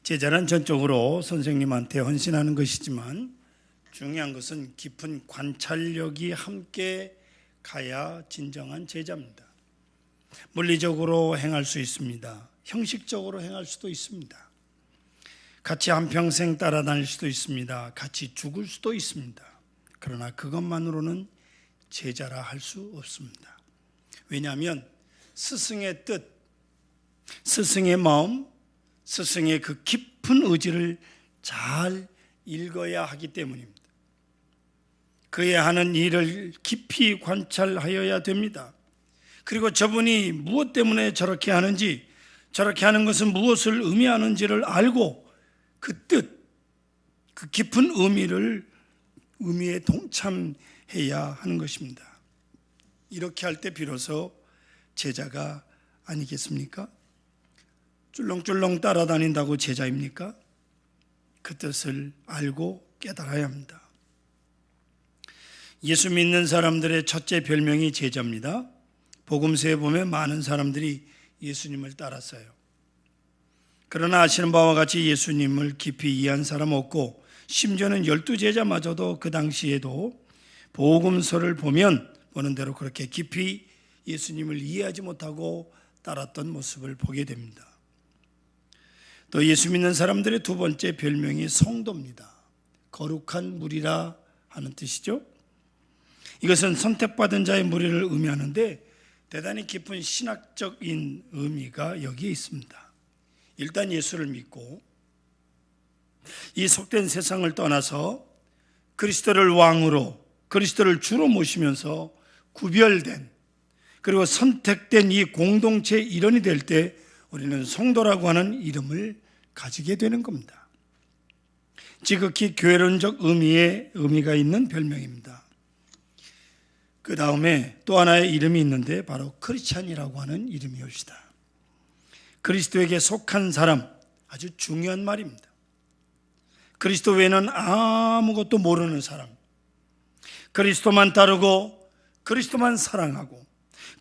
제자는 전적으로 선생님한테 헌신하는 것이지만 중요한 것은 깊은 관찰력이 함께 가야 진정한 제자입니다. 물리적으로 행할 수 있습니다. 형식적으로 행할 수도 있습니다. 같이 한평생 따라다닐 수도 있습니다. 같이 죽을 수도 있습니다. 그러나 그것만으로는 제자라 할 수 없습니다. 왜냐하면 스승의 뜻, 스승의 마음, 스승의 그 깊은 의지를 잘 읽어야 하기 때문입니다. 그의 하는 일을 깊이 관찰하여야 됩니다. 그리고 저분이 무엇 때문에 저렇게 하는지, 저렇게 하는 것은 무엇을 의미하는지를 알고 그 뜻, 그 깊은 의미에 동참해야 하는 것입니다. 이렇게 할 때 비로소 제자가 아니겠습니까? 쫄렁쫄렁 따라다닌다고 제자입니까? 그 뜻을 알고 깨달아야 합니다. 예수 믿는 사람들의 첫째 별명이 제자입니다. 복음서에 보면 많은 사람들이 예수님을 따랐어요. 그러나 아시는 바와 같이 예수님을 깊이 이해한 사람 없고, 심지어는 12제자마저도 그 당시에도 복음서를 보는 대로 그렇게 깊이 예수님을 이해하지 못하고 따랐던 모습을 보게 됩니다. 또 예수 믿는 사람들의 두 번째 별명이 성도입니다. 거룩한 무리라 하는 뜻이죠. 이것은 선택받은 자의 무리를 의미하는데 대단히 깊은 신학적인 의미가 여기에 있습니다. 일단 예수를 믿고 이 속된 세상을 떠나서 그리스도를 왕으로, 그리스도를 주로 모시면서 구별된, 그리고 선택된 이 공동체의 일원이 될 때 우리는 성도라고 하는 이름을 가지게 되는 겁니다. 지극히 교회론적 의미가 있는 별명입니다. 그 다음에 또 하나의 이름이 있는데 바로 크리스찬이라고 하는 이름이옵시다. 그리스도에게 속한 사람, 아주 중요한 말입니다. 그리스도 외에는 아무것도 모르는 사람, 그리스도만 따르고 그리스도만 사랑하고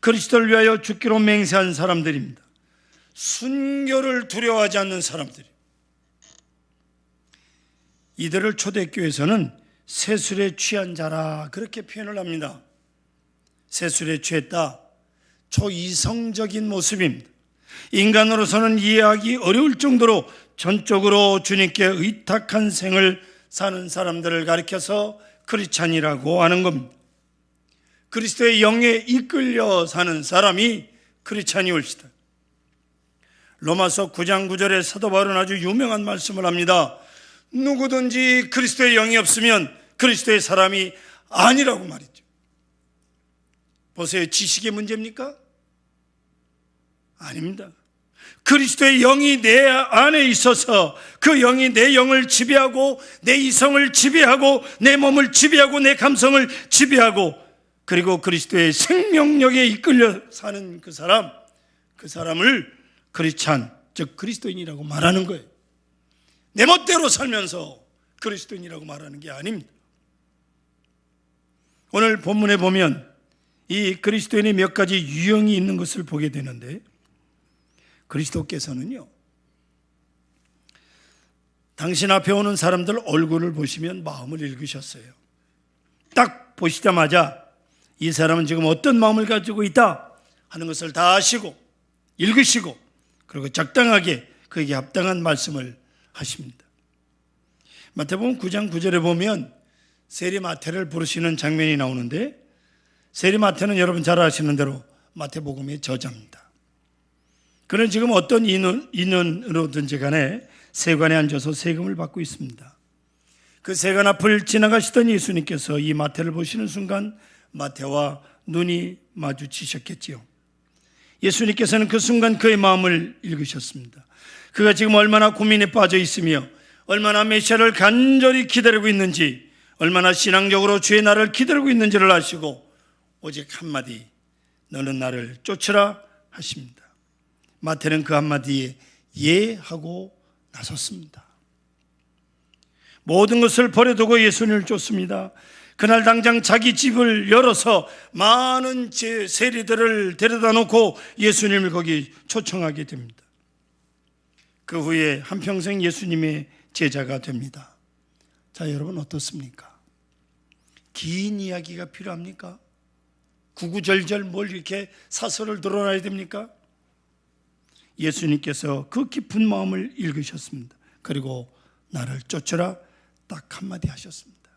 그리스도를 위하여 죽기로 맹세한 사람들입니다. 순교를 두려워하지 않는 사람들이. 이들을 초대교회에서는 세술에 취한 자라 그렇게 표현을 합니다. 세술에 취했다, 초이성적인 모습입니다. 인간으로서는 이해하기 어려울 정도로 전적으로 주님께 의탁한 생을 사는 사람들을 가리켜서 크리스찬이라고 하는 겁니다. 그리스도의 영에 이끌려 사는 사람이 크리스찬이 올시다. 로마서 9장 9절에 사도 바울은 아주 유명한 말씀을 합니다. 누구든지 그리스도의 영이 없으면 그리스도의 사람이 아니라고 말이죠. 보세요, 지식의 문제입니까? 아닙니다. 그리스도의 영이 내 안에 있어서 그 영이 내 영을 지배하고 내 이성을 지배하고 내 몸을 지배하고 내 감성을 지배하고 그리고 그리스도의 생명력에 이끌려 사는 그 사람을 크리스찬, 즉 그리스도인이라고 말하는 거예요. 내 멋대로 살면서 그리스도인이라고 말하는 게 아닙니다. 오늘 본문에 보면 이 그리스도인의 몇 가지 유형이 있는 것을 보게 되는데, 그리스도께서는요, 당신 앞에 오는 사람들 얼굴을 보시면 마음을 읽으셨어요. 딱 보시자마자 이 사람은 지금 어떤 마음을 가지고 있다 하는 것을 다 아시고 읽으시고 그리고 적당하게 그에게 합당한 말씀을 하십니다. 마태복음 9장 9절에 보면 세리마태를 부르시는 장면이 나오는데, 세리마태는 여러분 잘 아시는 대로 마태복음의 저자입니다. 그는 지금 어떤 인원으로든지 간에 세관에 앉아서 세금을 받고 있습니다. 그 세관 앞을 지나가시던 예수님께서 이 마태를 보시는 순간 마태와 눈이 마주치셨겠지요. 예수님께서는 그 순간 그의 마음을 읽으셨습니다. 그가 지금 얼마나 고민에 빠져 있으며 얼마나 메시아를 간절히 기다리고 있는지, 얼마나 신앙적으로 주의 날을 기다리고 있는지를 아시고 오직 한마디, 너는 나를 쫓으라 하십니다. 마태는 그 한마디에 예 하고 나섰습니다. 모든 것을 버려두고 예수님을 쫓습니다. 그날 당장 자기 집을 열어서 많은 세리들을 데려다 놓고 예수님을 거기 초청하게 됩니다. 그 후에 한평생 예수님의 제자가 됩니다. 자, 여러분 어떻습니까? 긴 이야기가 필요합니까? 구구절절 뭘 이렇게 사설을 드러나야 됩니까? 예수님께서 그 깊은 마음을 읽으셨습니다. 그리고 나를 쫓으라 딱 한마디 하셨습니다.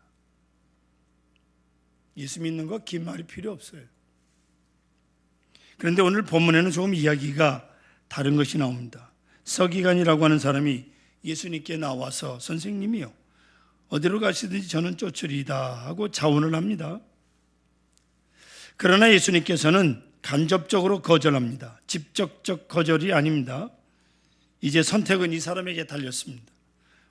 예수 믿는 거 긴 말이 필요 없어요. 그런데 오늘 본문에는 조금 이야기가 다른 것이 나옵니다. 서기관이라고 하는 사람이 예수님께 나와서 선생님이요, 어디로 가시든지 저는 쫓으리이다 하고 자원을 합니다. 그러나 예수님께서는 간접적으로 거절합니다. 직접적 거절이 아닙니다. 이제 선택은 이 사람에게 달렸습니다.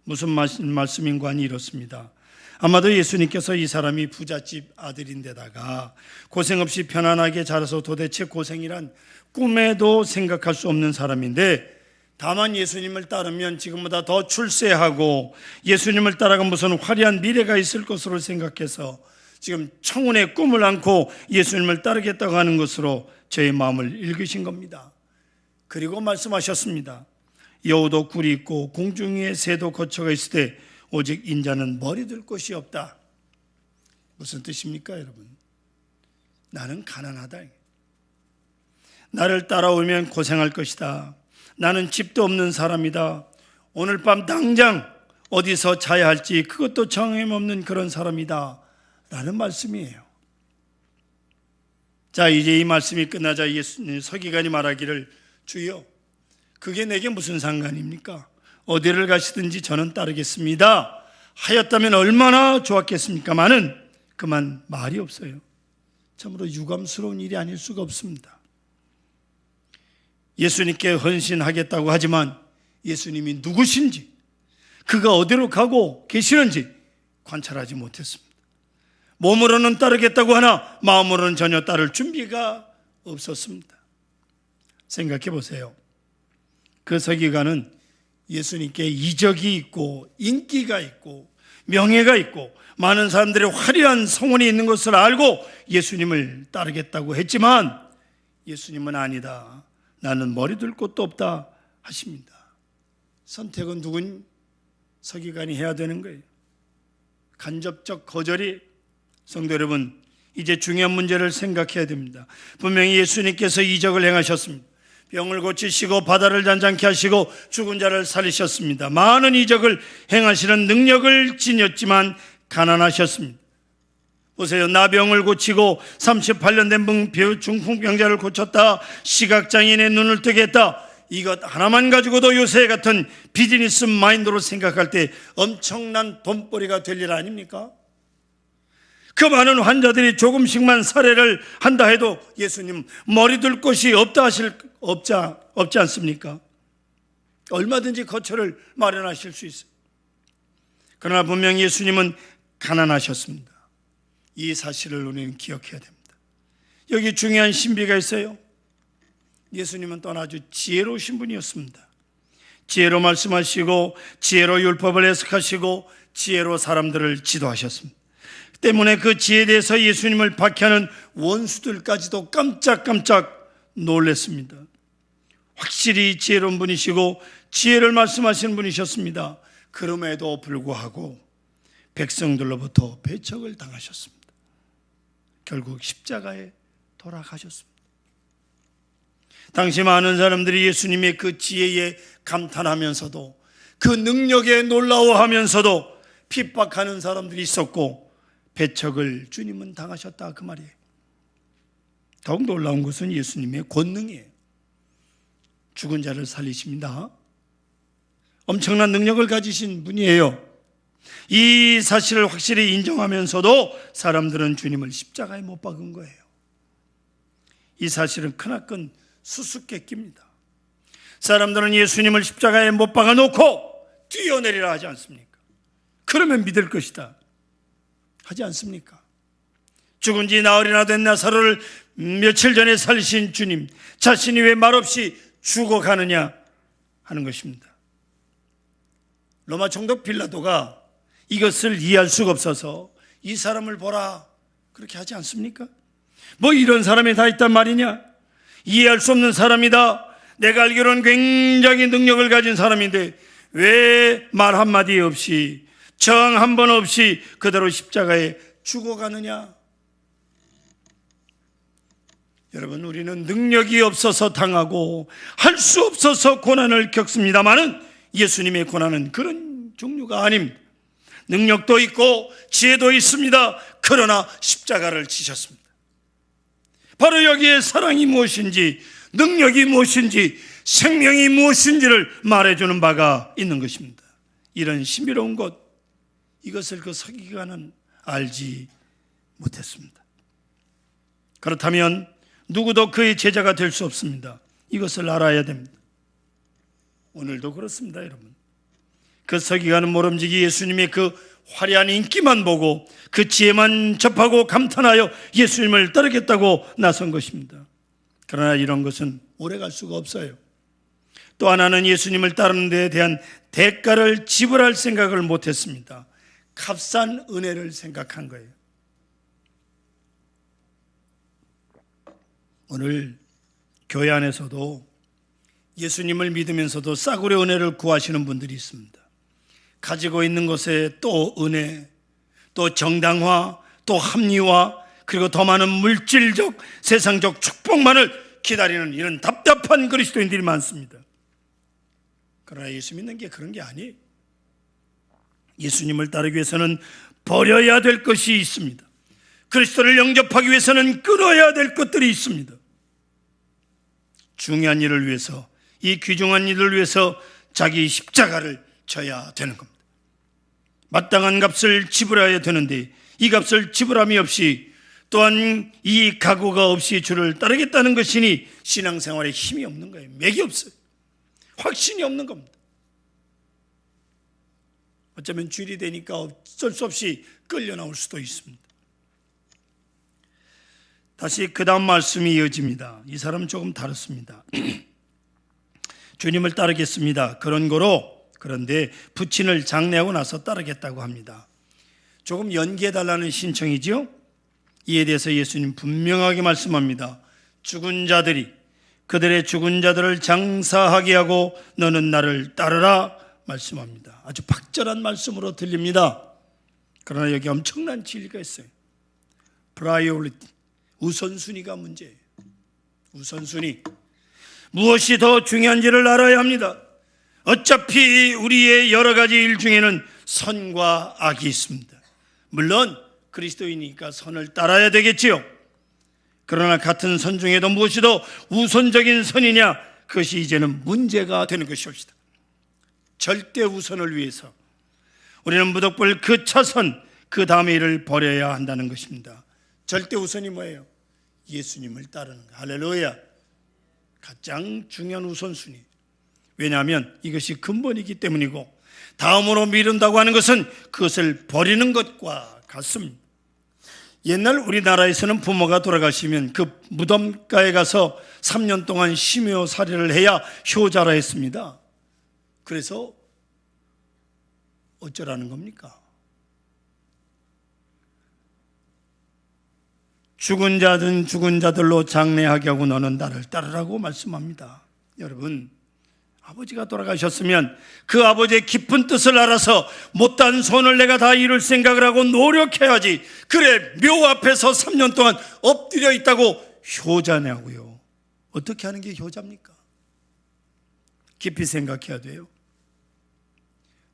무슨 말씀인가 하니 이렇습니다. 아마도 예수님께서 이 사람이 부잣집 아들인데다가 고생 없이 편안하게 자라서 도대체 고생이란 꿈에도 생각할 수 없는 사람인데, 다만 예수님을 따르면 지금보다 더 출세하고 예수님을 따라가 무슨 화려한 미래가 있을 것으로 생각해서 지금 청운의 꿈을 안고 예수님을 따르겠다고 하는 것으로 저의 마음을 읽으신 겁니다. 그리고 말씀하셨습니다. 여우도 굴이 있고 공중에 새도 거처가 있을 때 오직 인자는 머리 둘 곳이 없다. 무슨 뜻입니까, 여러분? 나는 가난하다. 나를 따라오면 고생할 것이다. 나는 집도 없는 사람이다. 오늘 밤 당장 어디서 자야 할지 그것도 정함없는 그런 사람이다 라는 말씀이에요. 자, 이제 이 말씀이 끝나자 서기관이 말하기를, 주여, 그게 내게 무슨 상관입니까? 어디를 가시든지 저는 따르겠습니다 하였다면 얼마나 좋았겠습니까마는 그만 말이 없어요. 참으로 유감스러운 일이 아닐 수가 없습니다. 예수님께 헌신하겠다고 하지만 예수님이 누구신지, 그가 어디로 가고 계시는지 관찰하지 못했습니다. 몸으로는 따르겠다고 하나 마음으로는 전혀 따를 준비가 없었습니다. 생각해 보세요. 그 서기관은 예수님께 이적이 있고 인기가 있고 명예가 있고 많은 사람들의 화려한 성원이 있는 것을 알고 예수님을 따르겠다고 했지만 예수님은 아니다, 나는 머리 둘 곳도 없다 하십니다. 선택은 누군 서기관이 해야 되는 거예요. 간접적 거절이, 성도 여러분, 이제 중요한 문제를 생각해야 됩니다. 분명히 예수님께서 이적을 행하셨습니다. 병을 고치시고 바다를 잔잔케 하시고 죽은 자를 살리셨습니다. 많은 이적을 행하시는 능력을 지녔지만 가난하셨습니다. 보세요. 나병을 고치고 38년 된 중풍병자를 고쳤다. 시각장애인의 눈을 뜨게 했다. 이것 하나만 가지고도 요새 같은 비즈니스 마인드로 생각할 때 엄청난 돈벌이가 될 일 아닙니까? 그 많은 환자들이 조금씩만 살해를 한다 해도 예수님 머리 둘 곳이 없지 않습니까? 얼마든지 거처를 마련하실 수 있어요. 그러나 분명히 예수님은 가난하셨습니다. 이 사실을 우리는 기억해야 됩니다. 여기 중요한 신비가 있어요. 예수님은 또한 아주 지혜로우신 분이었습니다. 지혜로 말씀하시고 지혜로 율법을 해석하시고 지혜로 사람들을 지도하셨습니다. 때문에 그 지혜에 대해서 예수님을 박해하는 원수들까지도 깜짝깜짝 놀랐습니다. 확실히 지혜로운 분이시고 지혜를 말씀하시는 분이셨습니다. 그럼에도 불구하고 백성들로부터 배척을 당하셨습니다. 결국 십자가에 돌아가셨습니다. 당시 많은 사람들이 예수님의 그 지혜에 감탄하면서도 그 능력에 놀라워하면서도 핍박하는 사람들이 있었고 배척을 주님은 당하셨다, 그 말이에요. 더욱 놀라운 것은 예수님의 권능이에요. 죽은 자를 살리십니다. 엄청난 능력을 가지신 분이에요. 이 사실을 확실히 인정하면서도 사람들은 주님을 십자가에 못 박은 거예요. 이 사실은 크나큰 수수께끼입니다. 사람들은 예수님을 십자가에 못 박아놓고 뛰어내리라 하지 않습니까? 그러면 믿을 것이다 하지 않습니까? 죽은 지 나흘이나 된 나사로를 며칠 전에 살리신 주님, 자신이 왜 말없이 죽어가느냐 하는 것입니다. 로마 총독 빌라도가 이것을 이해할 수가 없어서 이 사람을 보라 그렇게 하지 않습니까? 뭐 이런 사람이 다 있단 말이냐? 이해할 수 없는 사람이다. 내가 알기로는 굉장히 능력을 가진 사람인데 왜 말 한마디 없이, 정 한 번 없이 그대로 십자가에 죽어가느냐? 여러분, 우리는 능력이 없어서 당하고 할 수 없어서 고난을 겪습니다마는 예수님의 고난은 그런 종류가 아닙니다. 능력도 있고 지혜도 있습니다. 그러나 십자가를 지셨습니다. 바로 여기에 사랑이 무엇인지, 능력이 무엇인지, 생명이 무엇인지를 말해주는 바가 있는 것입니다. 이런 신비로운 것, 이것을 그 서기관은 알지 못했습니다. 그렇다면 누구도 그의 제자가 될 수 없습니다. 이것을 알아야 됩니다. 오늘도 그렇습니다, 여러분. 그 서기관은 모름지기 예수님의 그 화려한 인기만 보고 그 지혜만 접하고 감탄하여 예수님을 따르겠다고 나선 것입니다. 그러나 이런 것은 오래갈 수가 없어요. 또 하나는 예수님을 따르는 데에 대한 대가를 지불할 생각을 못했습니다. 값싼 은혜를 생각한 거예요. 오늘 교회 안에서도 예수님을 믿으면서도 싸구려 은혜를 구하시는 분들이 있습니다. 가지고 있는 것에 또 은혜, 또 정당화, 또 합리화, 그리고 더 많은 물질적, 세상적 축복만을 기다리는 이런 답답한 그리스도인들이 많습니다. 그러나 예수 믿는 게 그런 게 아니에요. 예수님을 따르기 위해서는 버려야 될 것이 있습니다. 그리스도를 영접하기 위해서는 끊어야 될 것들이 있습니다. 중요한 일을 위해서, 이 귀중한 일을 위해서 자기 십자가를 져야 되는 겁니다. 마땅한 값을 지불해야 되는데 이 값을 지불함이 없이, 또한 이 각오가 없이 주를 따르겠다는 것이니 신앙생활에 힘이 없는 거예요. 맥이 없어요. 확신이 없는 겁니다. 어쩌면 주일이 되니까 어쩔 수 없이 끌려 나올 수도 있습니다. 다시 그 다음 말씀이 이어집니다. 이 사람은 조금 다릅니다. 주님을 따르겠습니다. 그런 거로, 그런데 부친을 장례하고 나서 따르겠다고 합니다. 조금 연기해달라는 신청이죠. 이에 대해서 예수님 분명하게 말씀합니다. 죽은 자들이 그들의 죽은 자들을 장사하게 하고 너는 나를 따르라 말씀합니다. 아주 박절한 말씀으로 들립니다. 그러나 여기 엄청난 진리가 있어요. 프라이오리티, 우선순위가 문제예요. 우선순위. 무엇이 더 중요한지를 알아야 합니다. 어차피 우리의 여러 가지 일 중에는 선과 악이 있습니다. 물론 그리스도이니까 선을 따라야 되겠지요. 그러나 같은 선 중에도 무엇이 더 우선적인 선이냐, 그것이 이제는 문제가 되는 것이옵시다. 절대 우선을 위해서 우리는 무덕불 그 차선, 그 다음의 일을 버려야 한다는 것입니다. 절대 우선이 뭐예요? 예수님을 따르는 거. 할렐루야. 가장 중요한 우선순위. 왜냐하면 이것이 근본이기 때문이고, 다음으로 미룬다고 하는 것은 그것을 버리는 것과 같습니다. 옛날 우리나라에서는 부모가 돌아가시면 그 무덤가에 가서 3년 동안 심요 살해를 해야 효자라 했습니다. 그래서 어쩌라는 겁니까? 죽은 자든 죽은 자들로 장례하게 하고 너는 나를 따르라고 말씀합니다. 여러분, 아버지가 돌아가셨으면 그 아버지의 깊은 뜻을 알아서 못한 손을 내가 다 이룰 생각을 하고 노력해야지. 그래, 묘 앞에서 3년 동안 엎드려 있다고 효자냐고요. 어떻게 하는 게 효자입니까? 깊이 생각해야 돼요.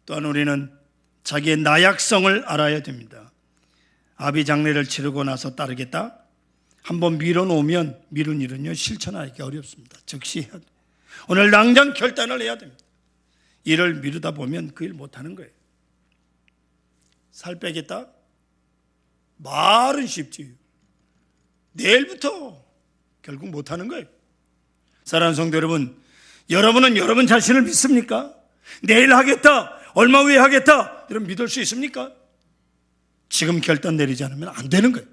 또한 우리는 자기의 나약성을 알아야 됩니다. 아비 장례를 치르고 나서 따르겠다? 한번 미뤄놓으면 미룬 일은요 실천하기가 어렵습니다. 즉시 해야 돼요. 오늘 당장 결단을 해야 됩니다. 일을 미루다 보면 그 일 못하는 거예요. 살 빼겠다? 말은 쉽지, 내일부터 결국 못하는 거예요. 사랑하는 성도 여러분, 여러분은 여러분 자신을 믿습니까? 내일 하겠다, 얼마 후에 하겠다, 여러분 믿을 수 있습니까? 지금 결단 내리지 않으면 안 되는 거예요.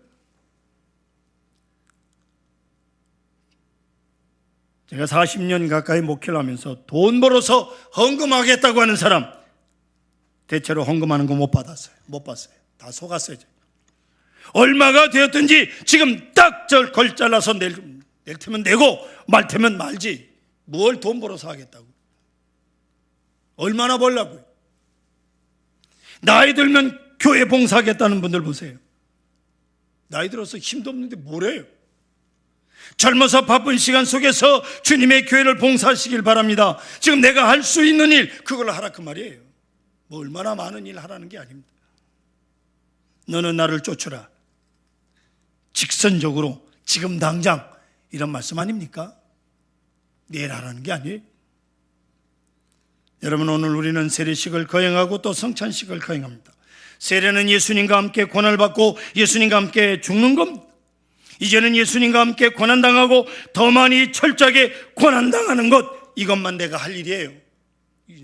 제가 40년 가까이 목회를 하면서 돈 벌어서 헌금하겠다고 하는 사람, 대체로 헌금하는 거 못 받았어요. 못 봤어요. 다 속았어요. 얼마가 되었든지 지금 딱 걸 잘라서 낼 테면 내고 말 테면 말지. 뭘 돈 벌어서 하겠다고? 얼마나 벌라고요? 나이 들면 교회 봉사하겠다는 분들 보세요. 나이 들어서 힘도 없는데 뭐래요? 젊어서 바쁜 시간 속에서 주님의 교회를 봉사하시길 바랍니다. 지금 내가 할 수 있는 일, 그걸 하라 그 말이에요. 뭐 얼마나 많은 일 하라는 게 아닙니다. 너는 나를 쫓으라. 직선적으로 지금 당장 이런 말씀 아닙니까? 내일 하라는 게 아니에요. 여러분, 오늘 우리는 세례식을 거행하고 또 성찬식을 거행합니다. 세례는 예수님과 함께 고난을 받고 예수님과 함께 죽는 겁니다. 이제는 예수님과 함께 고난당하고 더 많이 철저하게 고난당하는 것, 이것만 내가 할 일이에요.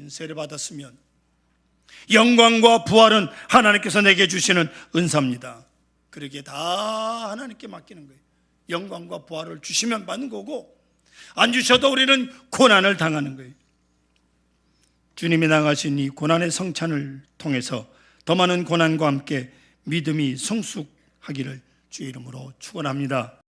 세례 받았으면 영광과 부활은 하나님께서 내게 주시는 은사입니다. 그렇게 다 하나님께 맡기는 거예요. 영광과 부활을 주시면 받는 거고, 안 주셔도 우리는 고난을 당하는 거예요. 주님이 당하신 이 고난의 성찬을 통해서 더 많은 고난과 함께 믿음이 성숙하기를 주의 이름으로 축원합니다.